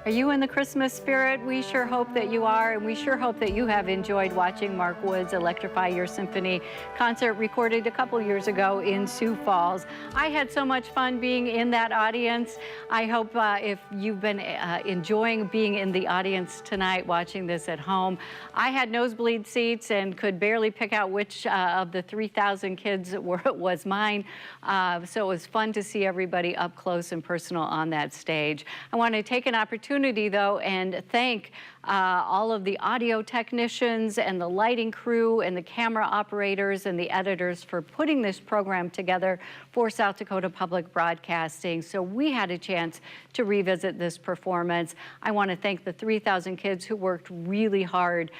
Are you in the Christmas spirit? We sure hope that you are, and we sure hope that you have enjoyed watching Mark Wood's Electrify Your Symphony concert recorded a couple years ago in Sioux Falls. I had so much fun being in that audience. I hope if you've been enjoying being in the audience tonight watching this at home. I had nosebleed seats and could barely pick out which of the 3,000 kids was mine. So it was fun to see everybody up close and personal on that stage. I want to take an opportunity though and thank all of the audio technicians and the lighting crew and the camera operators and the editors for putting this program together for South Dakota Public Broadcasting. So we had a chance to revisit this performance. I want to thank the 3,000 kids who worked really hard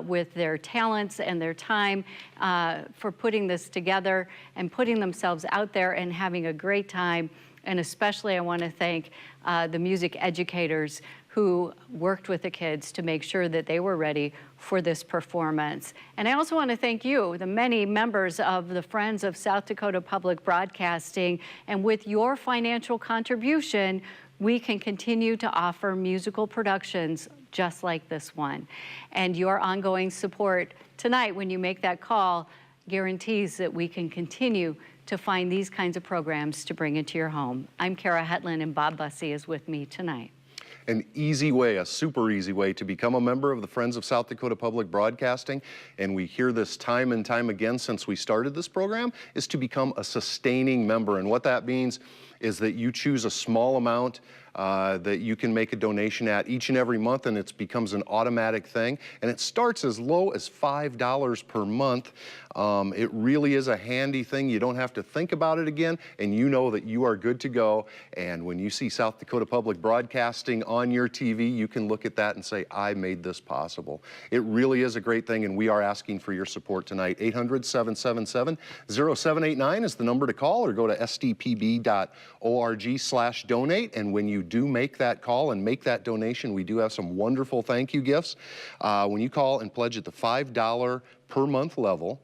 with their talents and their time for putting this together and putting themselves out there and having a great time. And especially I want to thank the music educators who worked with the kids to make sure that they were ready for this performance. And I also want to thank you, the many members of the Friends of South Dakota Public Broadcasting. And with your financial contribution, we can continue to offer musical productions just like this one. And your ongoing support tonight when you make that call guarantees that we can continue to find these kinds of programs to bring into your home. I'm Kara Hetland, and Bob Bussey is with me tonight. An easy way, a super easy way to become a member of the Friends of South Dakota Public Broadcasting, and we hear this time and time again since we started this program, is to become a sustaining member. And what that means is that you choose a small amount that you can make a donation at each and every month, and it becomes an automatic thing. And it starts as low as $5 per month. It really is a handy thing. You don't have to think about it again, and you know that you are good to go. And when you see South Dakota Public Broadcasting on your TV, you can look at that and say, I made this possible. It really is a great thing, and we are asking for your support tonight. 800-777-0789 is the number to call, or go to sdpb.org/donate. And when you do make that call and make that donation, we do have some wonderful thank you gifts. When you call and pledge at the $5 per month level,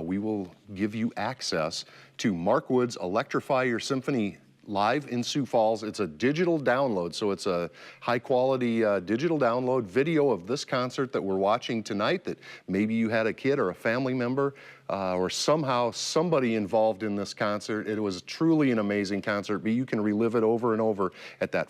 we will give you access to Mark Wood's Electrify Your Symphony live in Sioux Falls. It's a digital download, so it's a high-quality digital download video of this concert that we're watching tonight that maybe you had a kid or a family member or somehow somebody involved in this concert. It was truly an amazing concert, but you can relive it over and over at that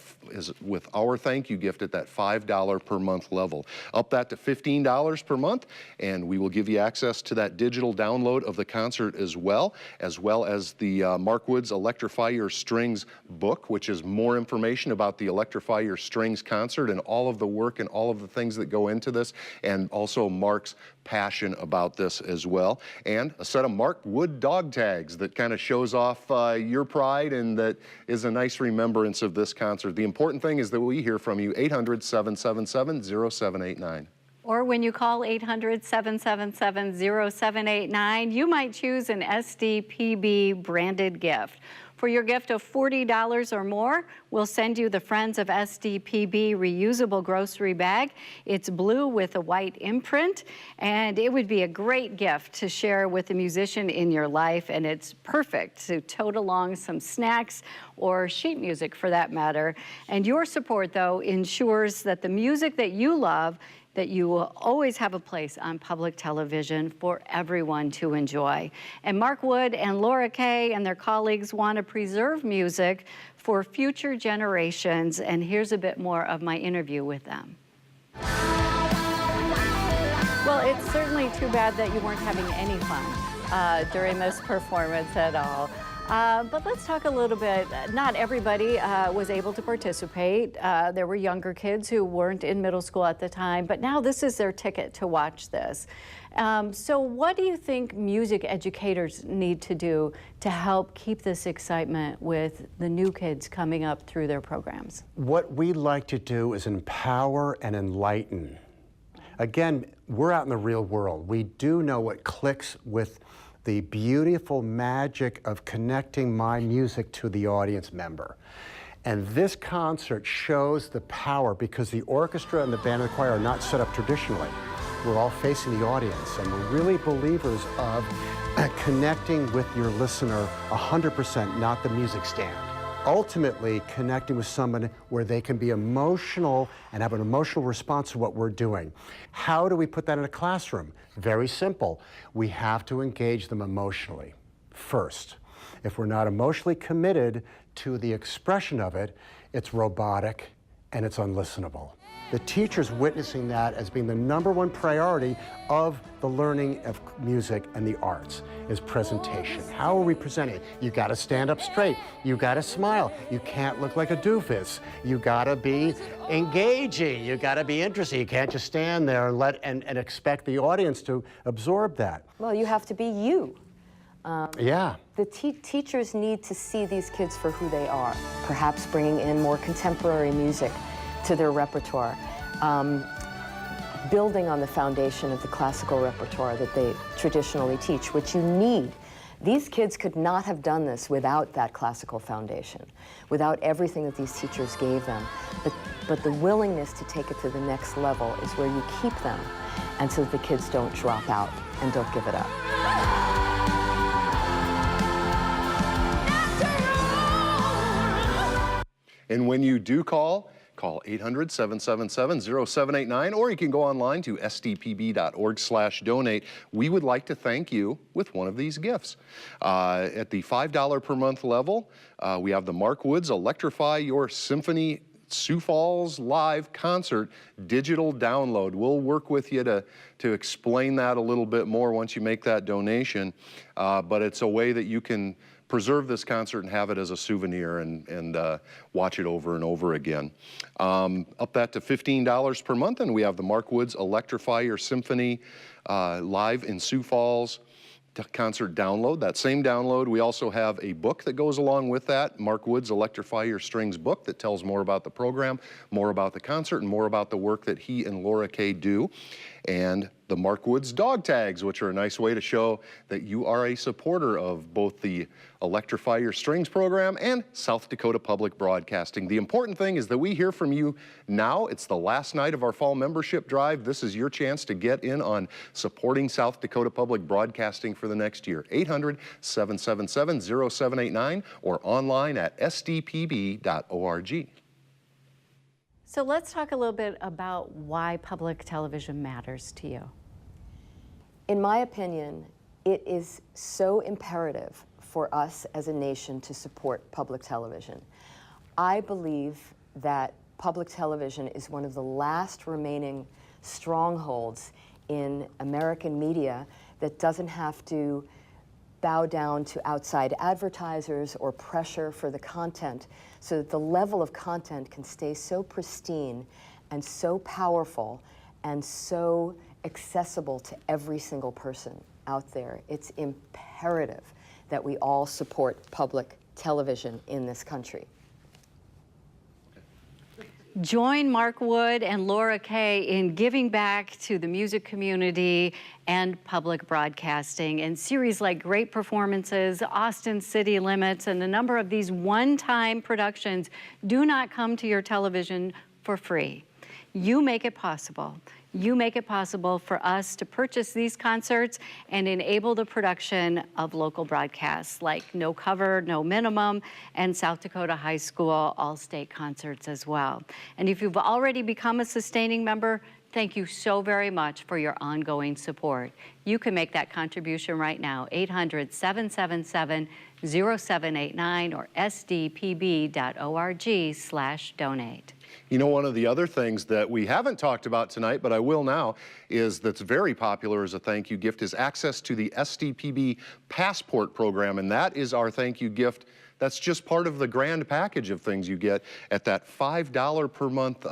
with our thank you gift at that $5 per month level. Up that to $15 per month, and we will give you access to that digital download of the concert as well as the Mark Wood's Electrify Your Strings book, which is more information about the Electrify Your Strings concert and all of the work and all of the things that go into this, and also Mark's passion about this as well. And a set of Mark Wood dog tags that kind of shows off your pride, and that is a nice remembrance of this concert. The important thing is that we hear from you. 800-777-0789. Or when you call 800-777-0789, you might choose an SDPB branded gift. For your gift of $40 or more, we'll send you the Friends of SDPB reusable grocery bag. It's blue with a white imprint, and it would be a great gift to share with a musician in your life, and it's perfect to tote along some snacks or sheet music for that matter. And your support, though, ensures that the music that you love, that you will always have a place on public television for everyone to enjoy. And Mark Wood and Laura Kay and their colleagues want to preserve music for future generations. And here's a bit more of my interview with them. Well, it's certainly too bad that you weren't having any fun during this performance at all. But let's talk a little bit. Not everybody was able to participate. There were younger kids who weren't in middle school at the time, but now this is their ticket to watch this. So what do you think music educators need to do to help keep this excitement with the new kids coming up through their programs? What we like to do is empower and enlighten. Again, we're out in the real world. We do know what clicks with the beautiful magic of connecting my music to the audience member. And this concert shows the power, because the orchestra and the band and the choir are not set up traditionally. We're all facing the audience, and we're really believers of connecting with your listener 100%, not the music stand. ultimately connecting with someone where they can be emotional and have an emotional response to what we're doing. How do we put that in a classroom? Very simple. We have to engage them emotionally first. If we're not emotionally committed to the expression of it, it's robotic and it's unlistenable. The teacher's witnessing that as being the #1 priority of the learning of music and the arts is presentation. How are we presenting? You gotta stand up straight. You gotta smile. You can't look like a doofus. You gotta be engaging. You gotta be interesting. You can't just stand there and and expect the audience to absorb that. Well, you have to be you. Yeah. The teachers need to see these kids for who they are, perhaps bringing in more contemporary music to their repertoire, building on the foundation of the classical repertoire that they traditionally teach, which you need. These kids could not have done this without that classical foundation, without everything that these teachers gave them. But the willingness to take it to the next level is where you keep them, and so that the kids don't drop out and don't give it up. And when you do call 800-777-0789, or you can go online to sdpb.org/donate. We would like to thank you with one of these gifts. At the $5 per month level, we have the Mark Woods Electrify Your Symphony Sioux Falls Live Concert digital download. We'll work with you to explain that a little bit more once you make that donation, but it's a way that you can preserve this concert and have it as a souvenir and watch it over and over again. Up that to $15 per month, and we have the Mark Woods Electrify Your Symphony Live in Sioux Falls concert download. That same download, we also have a book that goes along with that, Mark Woods Electrify Your Strings book, that tells more about the program, more about the concert, and more about the work that he and Laura Kay do. And the Mark Woods dog tags, which are a nice way to show that you are a supporter of both the Electrify Your Strings program and South Dakota Public Broadcasting. The important thing is that we hear from you now. It's the last night of our fall membership drive. This is your chance to get in on supporting South Dakota Public Broadcasting for the next year. 800-777-0789 or online at sdpb.org. So let's talk a little bit about why public television matters to you. In my opinion, it is so imperative for us as a nation to support public television. I believe that public television is one of the last remaining strongholds in American media that doesn't have to bow down to outside advertisers or pressure for the content, so that the level of content can stay so pristine and so powerful and so accessible to every single person out there. It's imperative that we all support public television in this country. Join Mark Wood and Laura Kay in giving back to the music community and public broadcasting. And series like Great Performances, Austin City Limits, and a number of these one-time productions do not come to your television for free. You make it possible. You make it possible for us to purchase these concerts and enable the production of local broadcasts like No Cover, No Minimum, and South Dakota High School All-State Concerts as well. And if you've already become a sustaining member, thank you so very much for your ongoing support. You can make that contribution right now, 800-777-0789 or sdpb.org/donate. You know, one of the other things that we haven't talked about tonight, but I will now, is that's very popular as a thank you gift, is access to the SDPB Passport program. And that is our thank you gift. That's just part of the grand package of things you get at that $5 per month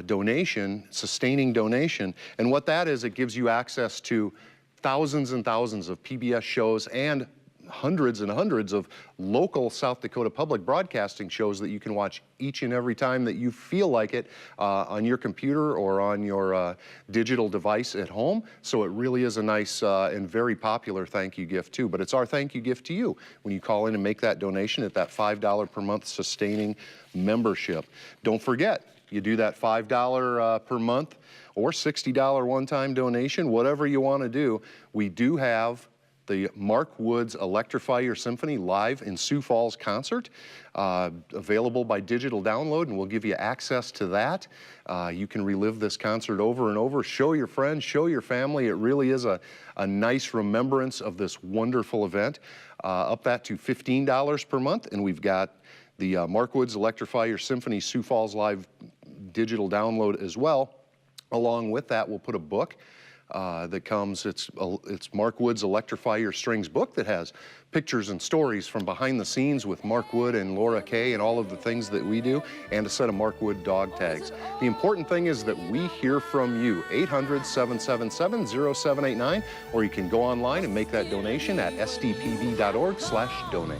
donation, sustaining donation. And what that is, it gives you access to thousands and thousands of PBS shows and hundreds and hundreds of local South Dakota Public Broadcasting shows that you can watch each and every time that you feel like it on your computer or on your digital device at home. So it really is a nice and very popular thank you gift too. But it's our thank you gift to you when you call in and make that donation at that $5 per month sustaining membership. Don't forget, you do that $5 per month or $60 one-time donation, whatever you want to do. We do have the Mark Woods Electrify Your Symphony live in Sioux Falls concert, available by digital download, and we'll give you access to that. You can relive this concert over and over, show your friends, show your family. It really is a nice remembrance of this wonderful event. Up that to $15 per month, and we've got the Mark Woods Electrify Your Symphony Sioux Falls live digital download as well. Along with that, we'll put a book that comes, it's Mark Wood's Electrify Your Strings book that has pictures and stories from behind the scenes with Mark Wood and Laura Kay and all of the things that we do, and a set of Mark Wood dog tags. The important thing is that we hear from you, 800-777-0789, or you can go online and make that donation at sdpb.org/donate.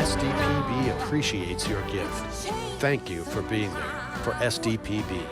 SDPB appreciates your gift. Thank you for being there for SDPB.